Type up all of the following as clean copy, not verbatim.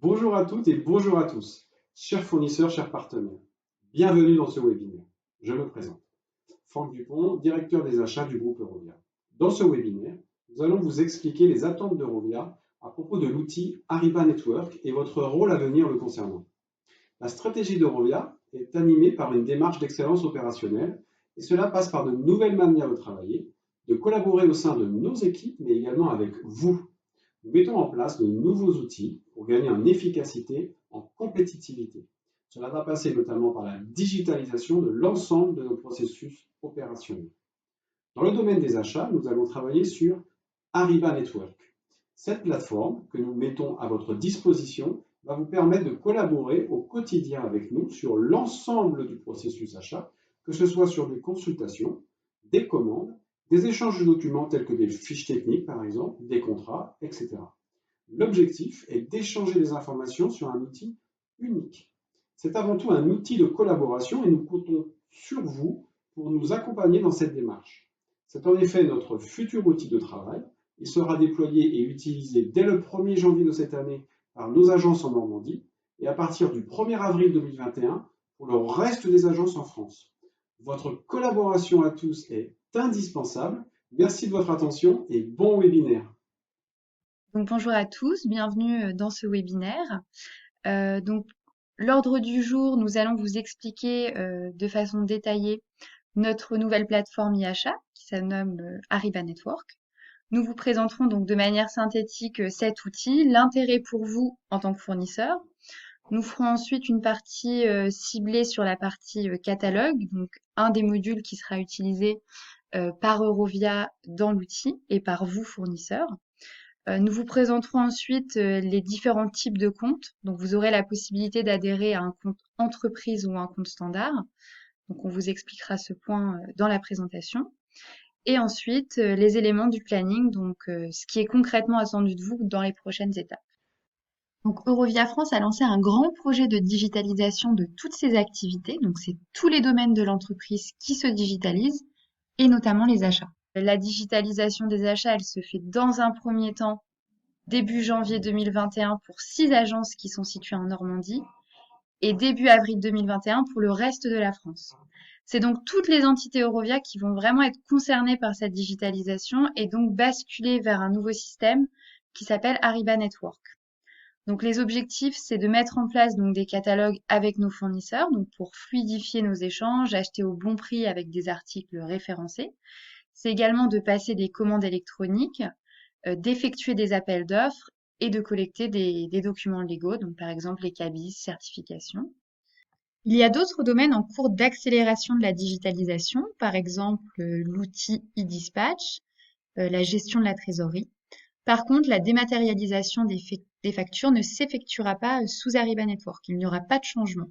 Bonjour à toutes et bonjour à tous, chers fournisseurs, chers partenaires. Bienvenue dans ce webinaire. Je me présente. Franck Dupont, directeur des achats du groupe Eurovia. Dans ce webinaire, nous allons vous expliquer les attentes d'Eurovia à propos de l'outil Ariba Network et votre rôle à venir le concernant. La stratégie d'Eurovia est animée par une démarche d'excellence opérationnelle et cela passe par de nouvelles manières de travailler, de collaborer au sein de nos équipes, mais également avec vous. Nous mettons en place de nouveaux outils pour gagner en efficacité, en compétitivité. Cela va passer notamment par la digitalisation de l'ensemble de nos processus opérationnels. Dans le domaine des achats, nous allons travailler sur Ariba Network. Cette plateforme que nous mettons à votre disposition va vous permettre de collaborer au quotidien avec nous sur l'ensemble du processus achat, que ce soit sur des consultations, des commandes, des échanges de documents tels que des fiches techniques par exemple, des contrats, etc. L'objectif est d'échanger des informations sur un outil unique. C'est avant tout un outil de collaboration et nous comptons sur vous pour nous accompagner dans cette démarche. C'est en effet notre futur outil de travail. Il sera déployé et utilisé dès le 1er janvier de cette année par nos agences en Normandie et à partir du 1er avril 2021 pour le reste des agences en France. Votre collaboration à tous est indispensable. Merci de votre attention et bon webinaire. Donc bonjour à tous, bienvenue dans ce webinaire. Donc l'ordre du jour, nous allons vous expliquer de façon détaillée notre nouvelle plateforme e-achat qui se nomme Ariba Network. Nous vous présenterons donc de manière synthétique cet outil, l'intérêt pour vous en tant que fournisseur. Nous ferons ensuite une partie ciblée sur la partie catalogue, donc un des modules qui sera utilisé par Eurovia dans l'outil et par vous fournisseurs. Nous vous présenterons ensuite les différents types de comptes. Donc, vous aurez la possibilité d'adhérer à un compte entreprise ou un compte standard. Donc, on vous expliquera ce point dans la présentation. Et ensuite, les éléments du planning, donc ce qui est concrètement attendu de vous dans les prochaines étapes. Donc, Eurovia France a lancé un grand projet de digitalisation de toutes ses activités. Donc, c'est tous les domaines de l'entreprise qui se digitalisent et notamment les achats. La digitalisation des achats, elle se fait dans un premier temps début janvier 2021 pour 6 agences qui sont situées en Normandie et début avril 2021 pour le reste de la France. C'est donc toutes les entités Eurovia qui vont vraiment être concernées par cette digitalisation et donc basculer vers un nouveau système qui s'appelle Ariba Network. Donc les objectifs, c'est de mettre en place donc des catalogues avec nos fournisseurs, donc pour fluidifier nos échanges, acheter au bon prix avec des articles référencés. C'est également de passer des commandes électroniques, d'effectuer des appels d'offres et de collecter des documents légaux, donc par exemple les cabis, certifications. Il y a d'autres domaines en cours d'accélération de la digitalisation, par exemple l'outil e-dispatch, la gestion de la trésorerie. Par contre, la dématérialisation des factures ne s'effectuera pas sous Ariba Network. Il n'y aura pas de changement.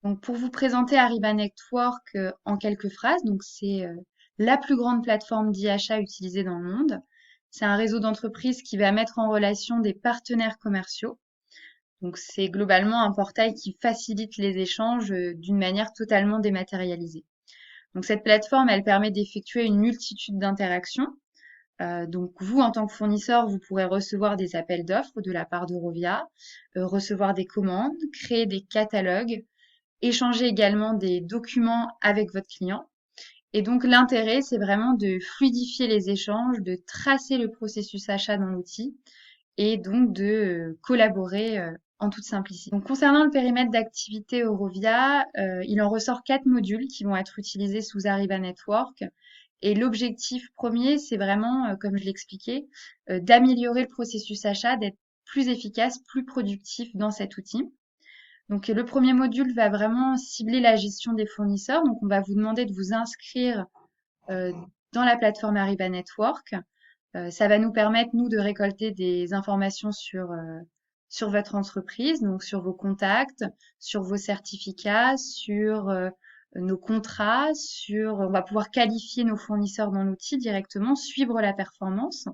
Donc, pour vous présenter Ariba Network en quelques phrases, donc c'est la plus grande plateforme d'e-achat utilisée dans le monde. C'est un réseau d'entreprises qui va mettre en relation des partenaires commerciaux. Donc, c'est globalement un portail qui facilite les échanges d'une manière totalement dématérialisée. Donc, cette plateforme, elle permet d'effectuer une multitude d'interactions. Donc, vous, en tant que fournisseur, vous pourrez recevoir des appels d'offres de la part d'Eurovia, recevoir des commandes, créer des catalogues, échanger également des documents avec votre client. Et donc l'intérêt, c'est vraiment de fluidifier les échanges, de tracer le processus achat dans l'outil et donc de collaborer en toute simplicité. Donc concernant le périmètre d'activité Eurovia, il en ressort 4 modules qui vont être utilisés sous Ariba Network. Et l'objectif premier, c'est vraiment, comme je l'expliquais, d'améliorer le processus achat, d'être plus efficace, plus productif dans cet outil. Donc, le premier module va vraiment cibler la gestion des fournisseurs. Donc, on va vous demander de vous inscrire euh, dans la plateforme Ariba Network. Ça va nous permettre, nous, de récolter des informations sur votre entreprise, donc sur vos contacts, sur vos certificats, sur nos contrats, on va pouvoir qualifier nos fournisseurs dans l'outil directement, suivre la performance.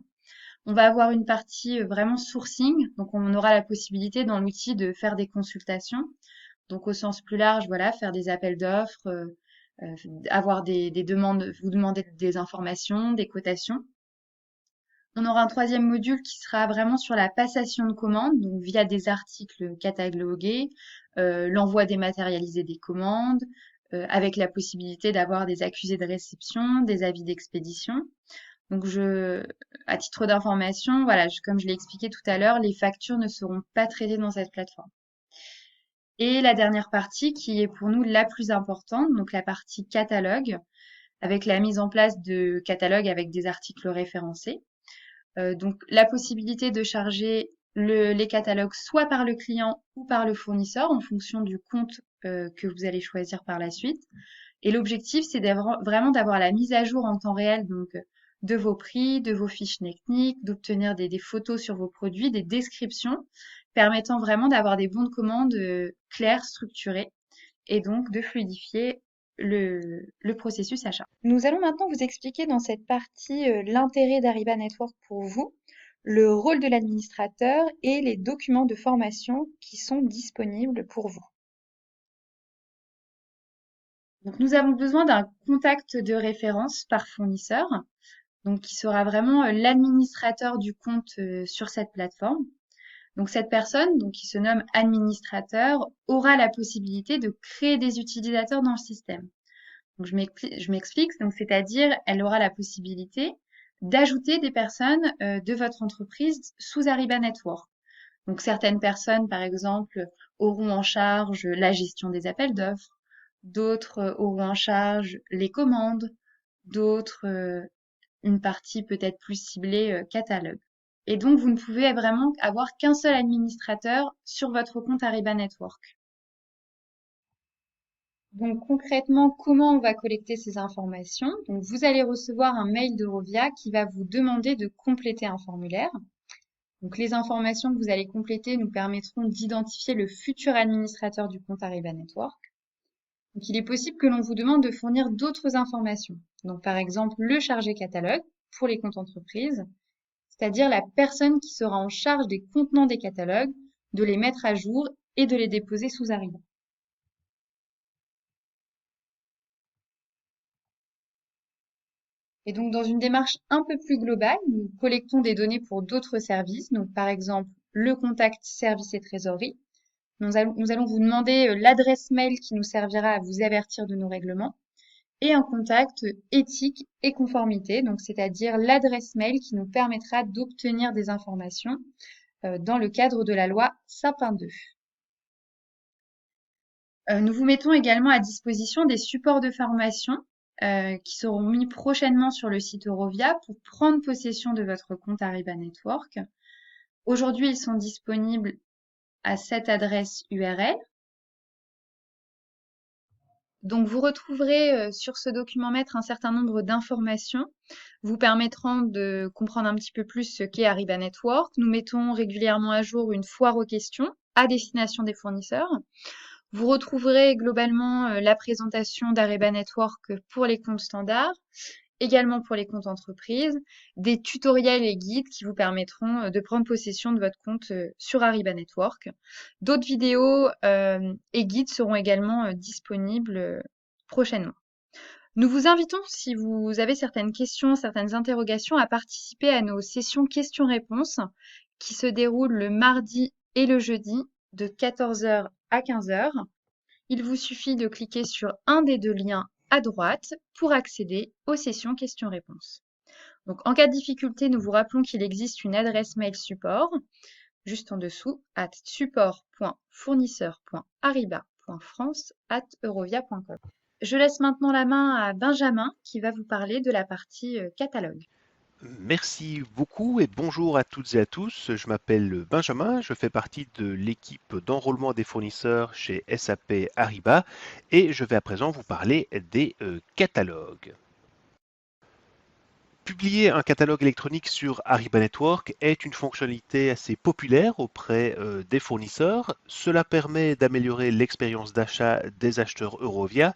On va avoir une partie vraiment sourcing, donc on aura la possibilité dans l'outil de faire des consultations. Donc au sens plus large, voilà, faire des appels d'offres, avoir des demandes, vous demander des informations, des cotations. On aura un troisième module qui sera vraiment sur la passation de commandes, donc via des articles catalogués, l'envoi dématérialisé des commandes, avec la possibilité d'avoir des accusés de réception, des avis d'expédition. Donc à titre d'information, voilà, comme je l'ai expliqué tout à l'heure, les factures ne seront pas traitées dans cette plateforme. Et la dernière partie qui est pour nous la plus importante, donc la partie catalogue, avec la mise en place de catalogues avec des articles référencés. Donc la possibilité de charger les catalogues soit par le client ou par le fournisseur en fonction du compte que vous allez choisir par la suite. Et l'objectif, c'est vraiment d'avoir la mise à jour en temps réel donc de vos prix, de vos fiches techniques, d'obtenir des photos sur vos produits, des descriptions, permettant vraiment d'avoir des bons de commande clairs, structurés, et donc de fluidifier le processus achat. Nous allons maintenant vous expliquer dans cette partie l'intérêt d'Ariba Network pour vous, le rôle de l'administrateur et les documents de formation qui sont disponibles pour vous. Donc, nous avons besoin d'un contact de référence par fournisseur, donc qui sera vraiment l'administrateur du compte sur cette plateforme. Donc cette personne, donc qui se nomme administrateur, aura la possibilité de créer des utilisateurs dans le système. Donc je m'explique, donc c'est-à-dire elle aura la possibilité d'ajouter des personnes de votre entreprise sous Ariba Network. Donc certaines personnes, par exemple, auront en charge la gestion des appels d'offres, d'autres auront en charge les commandes, d'autres une partie peut-être plus ciblée catalogue. Et donc vous ne pouvez vraiment avoir qu'un seul administrateur sur votre compte Ariba Network. Donc concrètement, comment on va collecter ces informations? Donc vous allez recevoir un mail d'Eurovia qui va vous demander de compléter un formulaire. Donc les informations que vous allez compléter nous permettront d'identifier le futur administrateur du compte Ariba Network. Donc il est possible que l'on vous demande de fournir d'autres informations. Donc par exemple le chargé catalogue pour les comptes entreprises, c'est-à-dire la personne qui sera en charge des contenants des catalogues, de les mettre à jour et de les déposer sous Ariba. Et donc, dans une démarche un peu plus globale, nous collectons des données pour d'autres services. Donc, par exemple, le contact service et trésorerie. Nous allons vous demander l'adresse mail qui nous servira à vous avertir de nos règlements et un contact éthique et conformité. Donc, c'est-à-dire l'adresse mail qui nous permettra d'obtenir des informations dans le cadre de la loi Sapin 2. Nous vous mettons également à disposition des supports de formation qui seront mis prochainement sur le site Eurovia pour prendre possession de votre compte Ariba Network. Aujourd'hui, ils sont disponibles à cette adresse URL. Donc, vous retrouverez sur ce document maître un certain nombre d'informations vous permettront de comprendre un petit peu plus ce qu'est Ariba Network. Nous mettons régulièrement à jour une foire aux questions à destination des fournisseurs. Vous retrouverez globalement la présentation d'Ariba Network pour les comptes standards, également pour les comptes entreprises, des tutoriels et guides qui vous permettront de prendre possession de votre compte sur Ariba Network. D'autres vidéos et guides seront également disponibles prochainement. Nous vous invitons, si vous avez certaines questions, certaines interrogations, à participer à nos sessions questions-réponses qui se déroulent le mardi et le jeudi de 14 h à 15 h. Il vous suffit de cliquer sur un des deux liens à droite pour accéder aux sessions questions-réponses. Donc, en cas de difficulté, nous vous rappelons qu'il existe une adresse mail support, juste en dessous, support.fournisseur.ariba.france@eurovia.com. Je laisse maintenant la main à Benjamin qui va vous parler de la partie catalogue. Merci beaucoup et bonjour à toutes et à tous. Je m'appelle Benjamin, je fais partie de l'équipe d'enrôlement des fournisseurs chez SAP Ariba et je vais à présent vous parler des catalogues. Publier un catalogue électronique sur Ariba Network est une fonctionnalité assez populaire auprès des fournisseurs. Cela permet d'améliorer l'expérience d'achat des acheteurs Eurovia,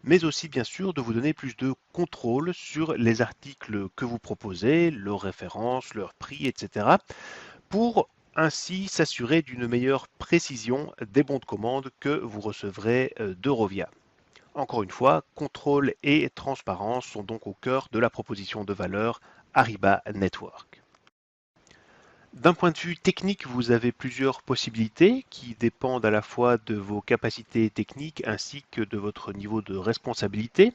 mais aussi bien sûr de vous donner plus de contrôle sur les articles que vous proposez, leurs références, leurs prix, etc. pour ainsi s'assurer d'une meilleure précision des bons de commande que vous recevrez d'Eurovia. Encore une fois, contrôle et transparence sont donc au cœur de la proposition de valeur Ariba Network. D'un point de vue technique, vous avez plusieurs possibilités qui dépendent à la fois de vos capacités techniques ainsi que de votre niveau de responsabilité.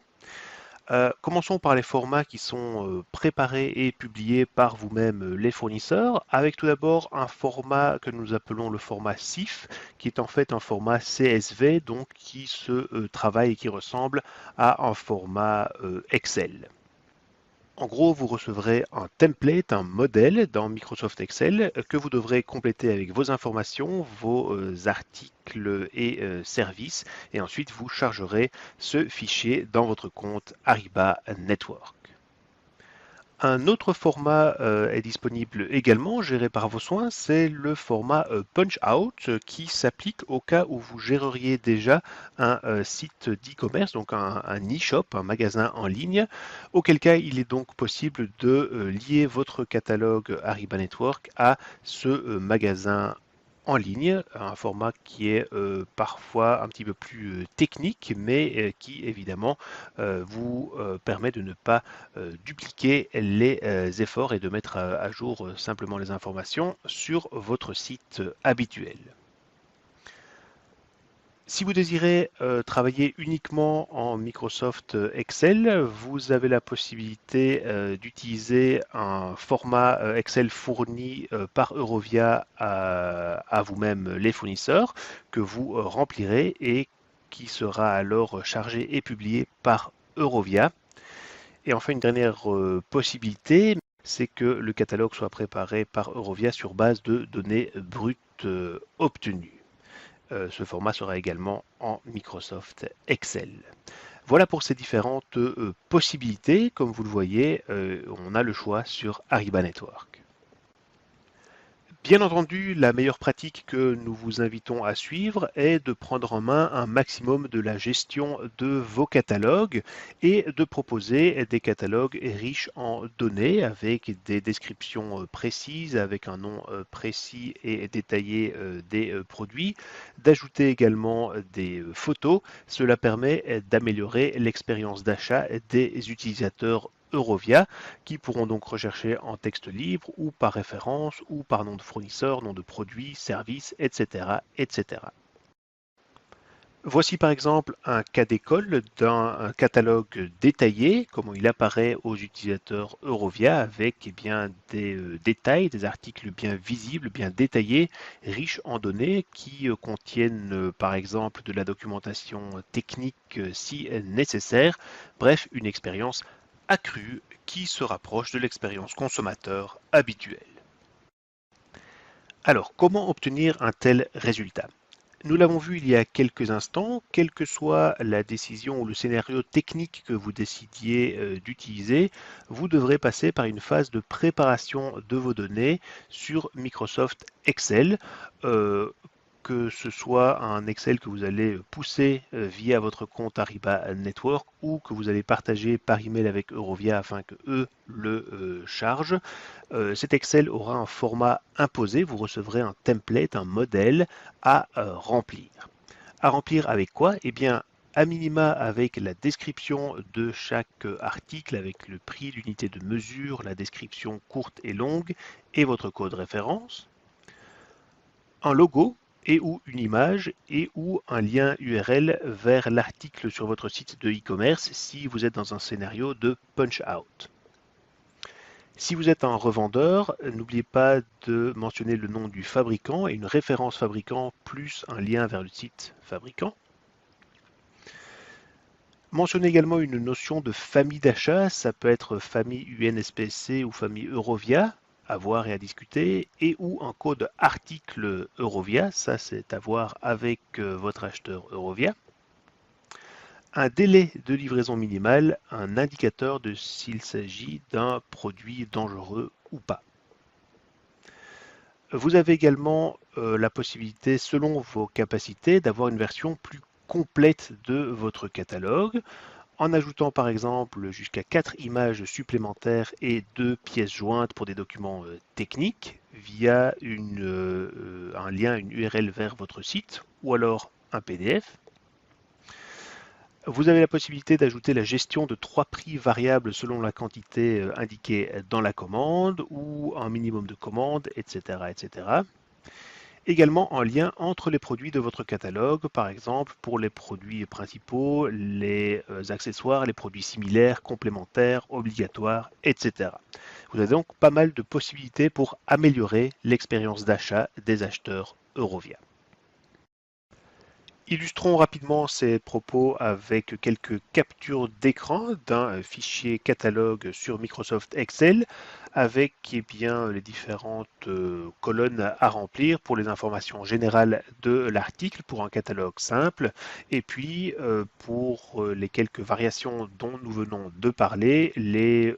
Commençons par les formats qui sont préparés et publiés par vous-même les fournisseurs, avec tout d'abord un format que nous appelons le format CIF, qui est en fait un format CSV, donc qui se travaille et qui ressemble à un format Excel. En gros, vous recevrez un template, un modèle dans Microsoft Excel que vous devrez compléter avec vos informations, vos articles et services, et ensuite vous chargerez ce fichier dans votre compte Ariba Network. Un autre format est disponible également, géré par vos soins, c'est le format Punch-Out qui s'applique au cas où vous géreriez déjà un site d'e-commerce, donc un e-shop, un magasin en ligne, auquel cas il est donc possible de lier votre catalogue Ariba Network à ce magasin en ligne, un format qui est parfois un petit peu plus technique, mais qui évidemment vous permet de ne pas dupliquer les efforts et de mettre à jour simplement les informations sur votre site habituel. Si vous désirez travailler uniquement en Microsoft Excel, vous avez la possibilité d'utiliser un format Excel fourni par Eurovia à vous-même les fournisseurs que vous remplirez et qui sera alors chargé et publié par Eurovia. Et enfin, une dernière possibilité, c'est que le catalogue soit préparé par Eurovia sur base de données brutes obtenues. Ce format sera également en Microsoft Excel. Voilà pour ces différentes possibilités. Comme vous le voyez, on a le choix sur Ariba Network. Bien entendu, la meilleure pratique que nous vous invitons à suivre est de prendre en main un maximum de la gestion de vos catalogues et de proposer des catalogues riches en données avec des descriptions précises, avec un nom précis et détaillé des produits, d'ajouter également des photos. Cela permet d'améliorer l'expérience d'achat des utilisateurs Eurovia, qui pourront donc rechercher en texte libre ou par référence ou par nom de fournisseur, nom de produit, service, etc., etc. Voici par exemple un cas d'école d'un catalogue détaillé, comment il apparaît aux utilisateurs Eurovia avec bien, des détails, des articles bien visibles, bien détaillés, riches en données qui contiennent par exemple de la documentation technique si nécessaire. Bref, une expérience accrue qui se rapproche de l'expérience consommateur habituelle. Alors, comment obtenir un tel résultat? Nous l'avons vu il y a quelques instants, quelle que soit la décision ou le scénario technique que vous décidiez d'utiliser, vous devrez passer par une phase de préparation de vos données sur Microsoft Excel. Que ce soit un Excel que vous allez pousser via votre compte Ariba Network ou que vous allez partager par email avec Eurovia afin que eux le chargent. Cet Excel aura un format imposé, vous recevrez un template, un modèle à remplir. À remplir avec quoi? Eh bien, à minima avec la description de chaque article, avec le prix, l'unité de mesure, la description courte et longue et votre code référence. Un logo et ou une image et ou un lien URL vers l'article sur votre site de e-commerce si vous êtes dans un scénario de punch-out. Si vous êtes un revendeur, n'oubliez pas de mentionner le nom du fabricant et une référence fabricant plus un lien vers le site fabricant. Mentionnez également une notion de famille d'achat, ça peut être famille UNSPSC ou famille Eurovia, à voir et à discuter, et ou un code article Eurovia, ça c'est à voir avec votre acheteur Eurovia. Un délai de livraison minimal, un indicateur de s'il s'agit d'un produit dangereux ou pas. Vous avez également la possibilité, selon vos capacités, d'avoir une version plus complète de votre catalogue, en ajoutant par exemple jusqu'à 4 images supplémentaires et 2 pièces jointes pour des documents techniques via un lien, une URL vers votre site ou alors un PDF. Vous avez la possibilité d'ajouter la gestion de 3 prix variables selon la quantité indiquée dans la commande ou un minimum de commandes, etc., etc. Également en lien entre les produits de votre catalogue, par exemple pour les produits principaux, les accessoires, les produits similaires, complémentaires, obligatoires, etc. Vous avez donc pas mal de possibilités pour améliorer l'expérience d'achat des acheteurs Eurovia. Illustrons rapidement ces propos avec quelques captures d'écran d'un fichier catalogue sur Microsoft Excel avec les différentes colonnes à remplir pour les informations générales de l'article pour un catalogue simple et puis pour les quelques variations dont nous venons de parler, les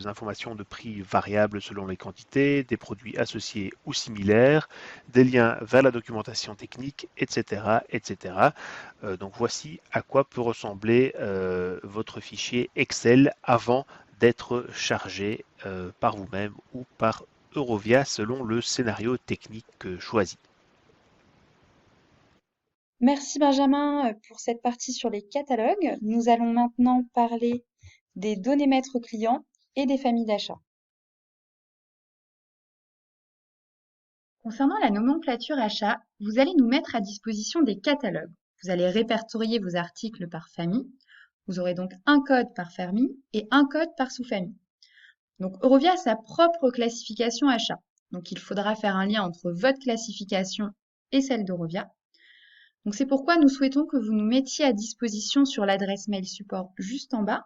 informations de prix variables selon les quantités, des produits associés ou similaires, des liens vers la documentation technique, etc. etc. Donc voici à quoi peut ressembler votre fichier Excel avant d'être chargé par vous-même ou par Eurovia selon le scénario technique choisi. Merci Benjamin pour cette partie sur les catalogues. Nous allons maintenant parler des données maîtres clients et des familles d'achat. Concernant la nomenclature achat, vous allez nous mettre à disposition des catalogues. Vous allez répertorier vos articles par famille. Vous aurez donc un code par famille et un code par sous-famille. Donc Eurovia a sa propre classification achat. Donc il faudra faire un lien entre votre classification et celle d'Eurovia. Donc c'est pourquoi nous souhaitons que vous nous mettiez à disposition sur l'adresse mail support juste en bas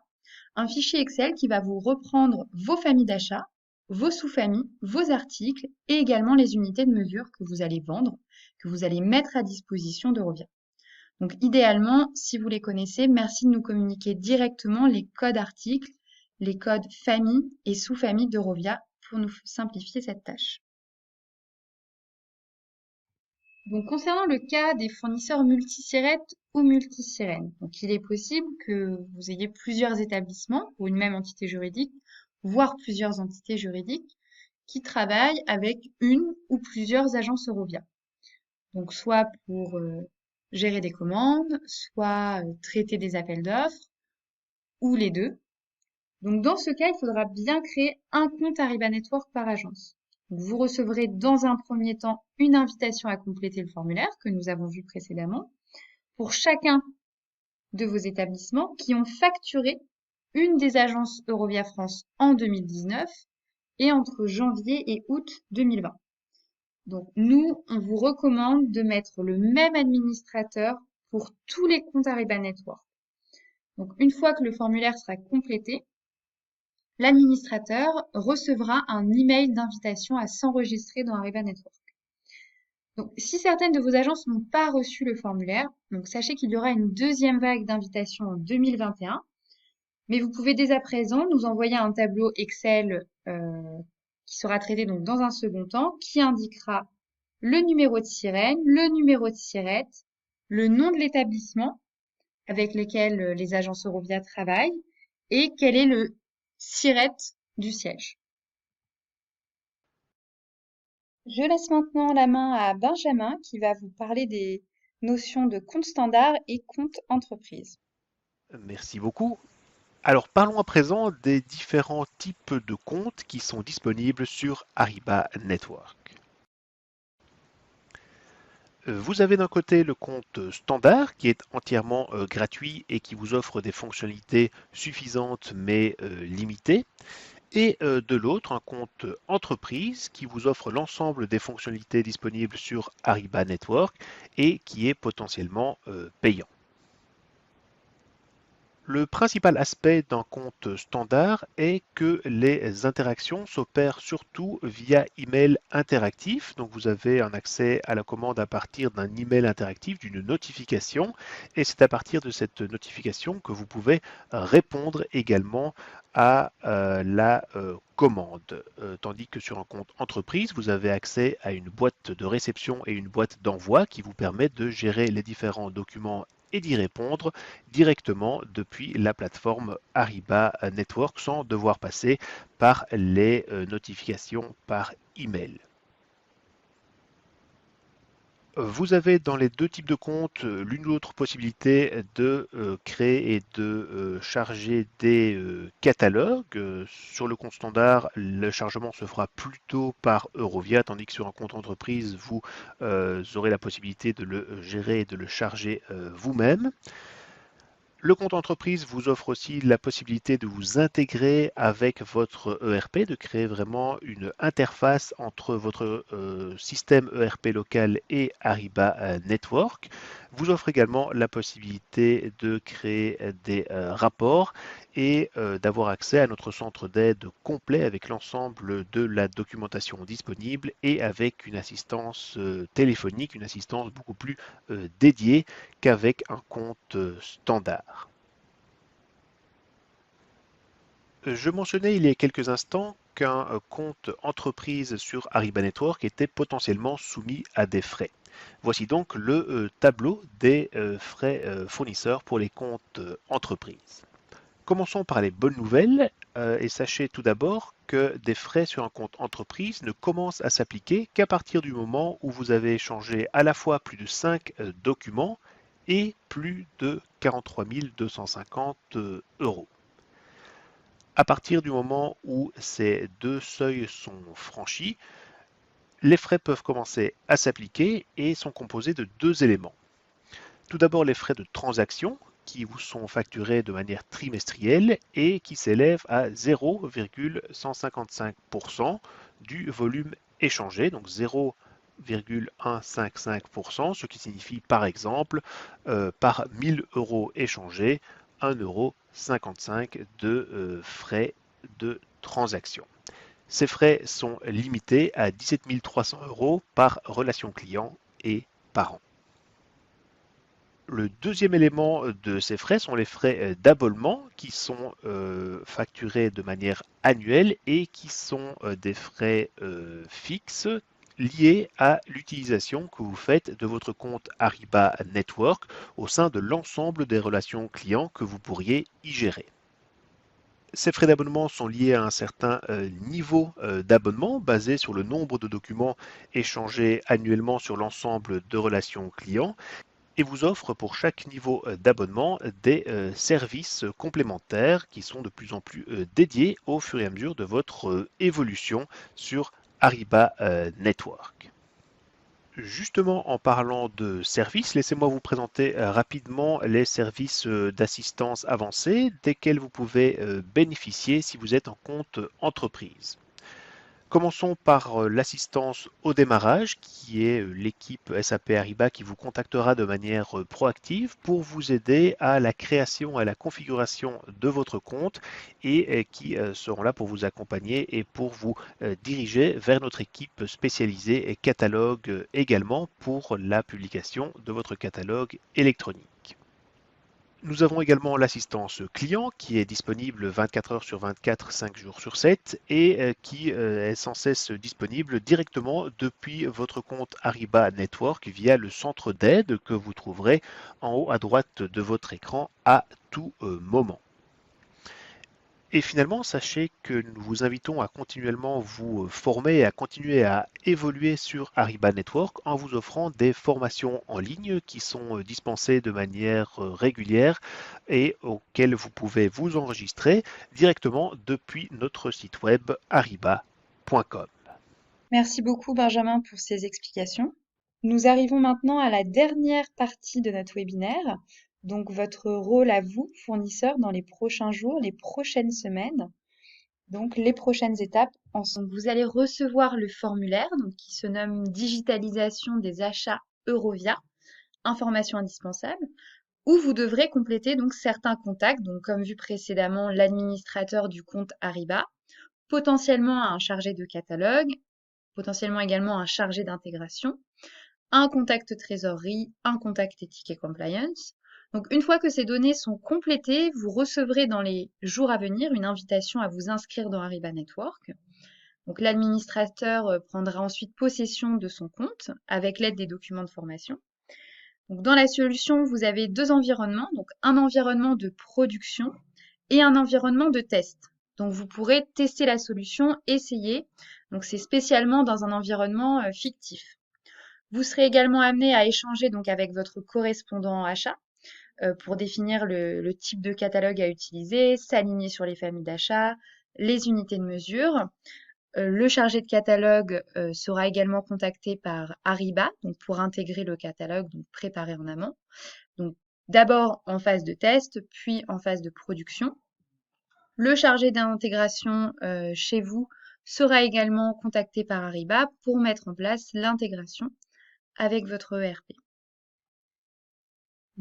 un fichier Excel qui va vous reprendre vos familles d'achat, vos sous-familles, vos articles et également les unités de mesure que vous allez vendre, que vous allez mettre à disposition d'Eurovia. Donc idéalement, si vous les connaissez, merci de nous communiquer directement les codes articles, les codes famille et sous-famille d'Eurovia pour nous simplifier cette tâche. Donc, concernant le cas des fournisseurs multisirette ou multisirène, donc il est possible que vous ayez plusieurs établissements pour une même entité juridique, voire plusieurs entités juridiques, qui travaillent avec une ou plusieurs agences Eurovia. Donc, soit pour gérer des commandes, soit traiter des appels d'offres, ou les deux. Donc, dans ce cas, il faudra bien créer un compte Ariba Network par agence. Vous recevrez dans un premier temps une invitation à compléter le formulaire que nous avons vu précédemment pour chacun de vos établissements qui ont facturé une des agences Eurovia France en 2019 et entre janvier et août 2020. Donc nous, on vous recommande de mettre le même administrateur pour tous les comptes Ariba Network. Donc une fois que le formulaire sera complété, l'administrateur recevra un email d'invitation à s'enregistrer dans Ariba Network. Donc, si certaines de vos agences n'ont pas reçu le formulaire, donc sachez qu'il y aura une deuxième vague d'invitations en 2021. Mais vous pouvez dès à présent nous envoyer un tableau Excel qui sera traité donc dans un second temps, qui indiquera le numéro de sirène, le numéro de sirette, le nom de l'établissement avec lequel les agences Eurovia travaillent et quel est le sirette du siège. Je laisse maintenant la main à Benjamin qui va vous parler des notions de compte standard et compte entreprise. Merci beaucoup. Alors parlons à présent des différents types de comptes qui sont disponibles sur Ariba Network. Vous avez d'un côté le compte standard qui est entièrement gratuit et qui vous offre des fonctionnalités suffisantes mais limitées. Et de l'autre, un compte entreprise qui vous offre l'ensemble des fonctionnalités disponibles sur Ariba Network et qui est potentiellement payant. Le principal aspect d'un compte standard est que les interactions s'opèrent surtout via email interactif. Donc vous avez un accès à la commande à partir d'un email interactif, d'une notification, et c'est à partir de cette notification que vous pouvez répondre également à la commande. Tandis que sur un compte entreprise, vous avez accès à une boîte de réception et une boîte d'envoi qui vous permettent de gérer les différents documents et d'y répondre directement depuis la plateforme Ariba Network sans devoir passer par les notifications par email. Vous avez dans les deux types de comptes l'une ou l'autre possibilité de créer et de charger des catalogues. Sur le compte standard, le chargement se fera plutôt par Eurovia, tandis que sur un compte entreprise, vous aurez la possibilité de le gérer et de le charger vous-même. Le compte entreprise vous offre aussi la possibilité de vous intégrer avec votre ERP, de créer vraiment une interface entre votre système ERP local et Ariba Network. Vous offre également la possibilité de créer des rapports et d'avoir accès à notre centre d'aide complet avec l'ensemble de la documentation disponible et avec une assistance téléphonique, une assistance beaucoup plus dédiée qu'avec un compte standard. Je mentionnais il y a quelques instants qu'un compte entreprise sur Ariba Network était potentiellement soumis à des frais. Voici donc le tableau des frais fournisseurs pour les comptes entreprises. Commençons par les bonnes nouvelles et sachez tout d'abord que des frais sur un compte entreprise ne commencent à s'appliquer qu'à partir du moment où vous avez échangé à la fois plus de 5 documents et plus de 43 250 euros. À partir du moment où ces deux seuils sont franchis, les frais peuvent commencer à s'appliquer et sont composés de deux éléments. Tout d'abord, les frais de transaction qui vous sont facturés de manière trimestrielle et qui s'élèvent à 0,155% du volume échangé, donc 0,155%, ce qui signifie par exemple par 1000 euros échangés, 1,55 € de frais de transaction. Ces frais sont limités à 17 300 € par relation client et par an. Le deuxième élément de ces frais sont les frais d'abonnement qui sont facturés de manière annuelle et qui sont des frais fixes liés à l'utilisation que vous faites de votre compte Ariba Network au sein de l'ensemble des relations clients que vous pourriez y gérer. Ces frais d'abonnement sont liés à un certain niveau d'abonnement basé sur le nombre de documents échangés annuellement sur l'ensemble de relations clients et vous offre pour chaque niveau d'abonnement des services complémentaires qui sont de plus en plus dédiés au fur et à mesure de votre évolution sur Ariba Network. Justement, en parlant de services, laissez-moi vous présenter rapidement les services d'assistance avancée desquels vous pouvez bénéficier si vous êtes en compte entreprise. Commençons par l'assistance au démarrage, qui est l'équipe SAP Ariba qui vous contactera de manière proactive pour vous aider à la création, à la configuration de votre compte et qui seront là pour vous accompagner et pour vous diriger vers notre équipe spécialisée et catalogue également pour la publication de votre catalogue électronique. Nous avons également l'assistance client qui est disponible 24 heures sur 24, 5 jours sur 7 et qui est sans cesse disponible directement depuis votre compte Ariba Network via le centre d'aide que vous trouverez en haut à droite de votre écran à tout moment. Et finalement, sachez que nous vous invitons à continuellement vous former et à continuer à évoluer sur Ariba Network en vous offrant des formations en ligne qui sont dispensées de manière régulière et auxquelles vous pouvez vous enregistrer directement depuis notre site web ariba.com. Merci beaucoup Benjamin pour ces explications. Nous arrivons maintenant à la dernière partie de notre webinaire, donc votre rôle à vous, fournisseur, dans les prochains jours, les prochaines semaines. Donc les prochaines étapes en sont, vous allez recevoir le formulaire donc, qui se nomme Digitalisation des achats Eurovia, information indispensable, où vous devrez compléter donc certains contacts, donc comme vu précédemment l'administrateur du compte Ariba, potentiellement un chargé de catalogue, potentiellement également un chargé d'intégration, un contact trésorerie, un contact éthique et compliance. Donc une fois que ces données sont complétées, vous recevrez dans les jours à venir une invitation à vous inscrire dans Ariba Network. Donc l'administrateur prendra ensuite possession de son compte avec l'aide des documents de formation. Donc dans la solution, vous avez deux environnements, donc un environnement de production et un environnement de test. Donc vous pourrez tester la solution, essayer. Donc c'est spécialement dans un environnement fictif. Vous serez également amené à échanger donc avec votre correspondant achat pour définir le type de catalogue à utiliser, s'aligner sur les familles d'achat, les unités de mesure. Le chargé de catalogue sera également contacté par Ariba donc pour intégrer le catalogue, donc préparé en amont. Donc d'abord en phase de test, puis en phase de production. Le chargé d'intégration chez vous sera également contacté par Ariba pour mettre en place l'intégration avec votre ERP.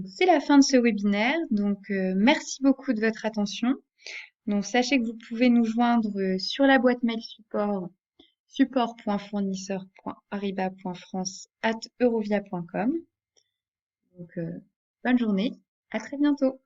C'est la fin de ce webinaire, donc merci beaucoup de votre attention. Donc sachez que vous pouvez nous joindre sur la boîte mail support.fournisseur.ariba.france@eurovia.com. Donc bonne journée, à très bientôt.